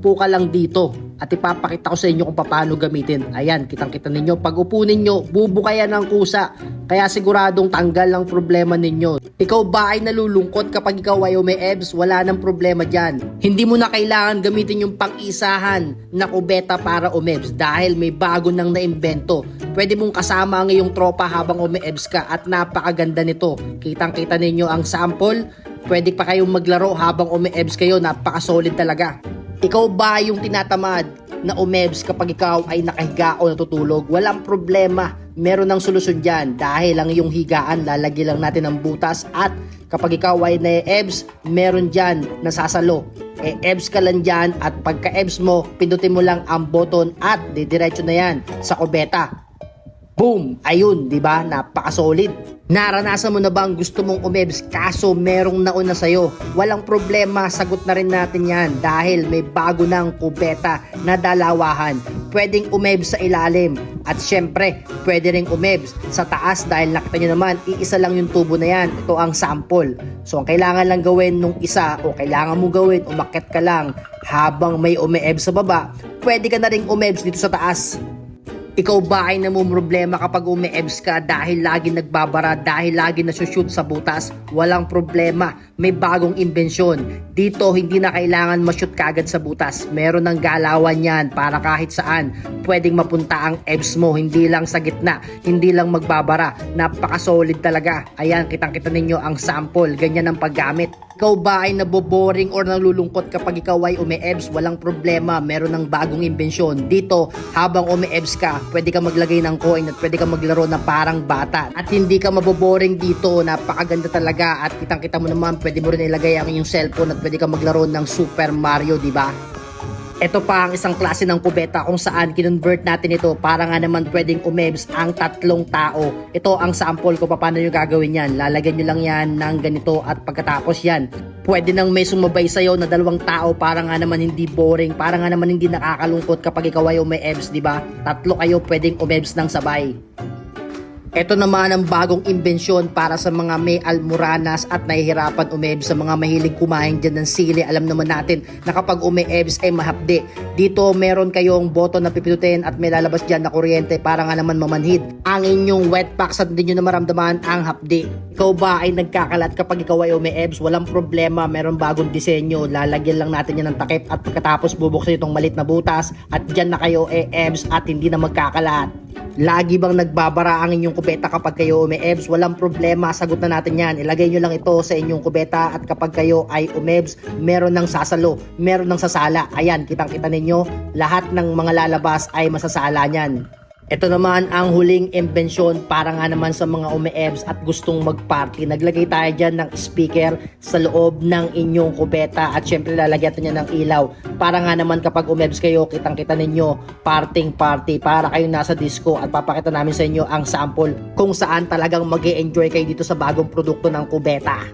upo ka lang dito at ipapakita ko sa inyo kung paano gamitin. Ayan, kitang-kita ninyo. Pag upo ninyo, bubuka yan ng kusa. Kaya siguradong tanggal ang problema ninyo. Ikaw ba ay nalulungkot kapag ikaw ay umi-EBS? Wala nang problema dyan. Hindi mo na kailangan gamitin yung pang-isahan na kubeta para umi-EBS dahil may bago nang naimbento. Pwede mong kasama ang iyong tropa habang umi-EBS ka at napakaganda nito. Kitang-kita ninyo ang sample. Pwede pa kayong maglaro habang umi-EBS kayo, napaka-solid talaga. Ikaw ba yung tinatamad na umi-EBS kapag ikaw ay nakahiga o natutulog? Walang problema, meron ng solusyon dyan dahil ang iyong higaan, lalagyan lang natin ng butas at kapag ikaw ay na-EBS, meron dyan nasasalo. EBS ka lang dyan at pagka-EBS mo, pindutin mo lang ang button at didiretso na yan sa kubeta. Boom! Ayun, di ba? Napaka-solid. Naranasan mo na bang gusto mong umi-EBS kaso merong nauna sa'yo? Walang problema, sagot na rin natin yan dahil may bago ng kubeta na dalawahan. Pwedeng umi-EBS sa ilalim at syempre, pwede ring umi-EBS sa taas dahil nakita nyo naman, iisa lang yung tubo na yan. Ito ang sample. So, ang kailangan lang gawin nung isa o kailangan mo gawin, umakyat ka lang habang may umi-EBS sa baba, pwede ka na ring umi-EBS dito sa taas. Ikaw ba ay namumroblema kapag umi-EBS ka dahil lagi nagbabara, dahil lagi nasushoot sa butas? Walang problema, may bagong imbensyon. Dito hindi na kailangan mashoot kagad sa butas. Meron ng galawan yan para kahit saan pwedeng mapunta ang EBS mo. Hindi lang sa gitna, hindi lang magbabara. Napaka-solid talaga. Ayan, kitang-kita ninyo ang sample. Ganyan ang paggamit. Ikaw ba ay naboboring or nalulungkot kapag ikaw ay umi-EBS? Walang problema, meron ng bagong imbensyon. Dito, habang umi-EBS ka, pwede ka maglagay ng coin at pwede ka maglaro na parang bata. At hindi ka maboboring dito, napakaganda talaga. At kitang-kita mo naman, pwede mo rin ilagay ang iyong cellphone at pwede ka maglaro ng Super Mario, di ba? Ito pa ang isang klase ng kubeta kung saan kinonvert natin ito para nga naman pwedeng umi-EBS ang tatlong tao. Ito ang sample ko paano nyo gagawin yan. Lalagyan nyo lang yan ng ganito at pagkatapos yan, pwede nang may sumabay sa'yo na dalawang tao para nga naman hindi boring, para nga naman hindi nakakalungkot kapag ikaw ay umi-EBS, di ba? Tatlo kayo pwedeng umi-EBS ng sabay. Ito naman ang bagong imbensyon para sa mga may almoranas at nahihirapan umi-EBS, sa mga mahilig kumain dyan ng sili. Alam naman natin na kapag umi-EBS ay mahapdi. Dito meron kayong button na pipindutin at may lalabas dyan na kuryente para nga naman mamanhid ang inyong wet packs at hindi nyo na maramdaman ang hapdi. Ikaw ba ay nagkakalat kapag ikaw ay umi-EBS? Walang problema, meron bagong disenyo. Lalagyan lang natin yan ng takip at pagkatapos bubuksan itong malit na butas at dyan na kayo EBS at hindi na magkakalat. Lagi bang nagbabara ang inyong kubeta kapag kayo umi-EBS? Walang problema, sagot na natin yan. Ilagay nyo lang ito sa inyong kubeta at kapag kayo ay umi-EBS, meron ng sasalo, meron ng sasala. Ayan, kitang-kita ninyo, lahat ng mga lalabas ay masasala niyan. Ito naman ang huling imbensyon para nga naman sa mga umi-EBS at gustong mag-party. Naglagay tayo dyan ng speaker sa loob ng inyong kubeta at syempre lalagyan niya ng ilaw. Para nga naman kapag umi-EBS kayo, kitang-kita ninyo, party para kayo nasa disco at papakita namin sa inyo ang sample kung saan talagang mag-e-enjoy kayo dito sa bagong produkto ng kubeta.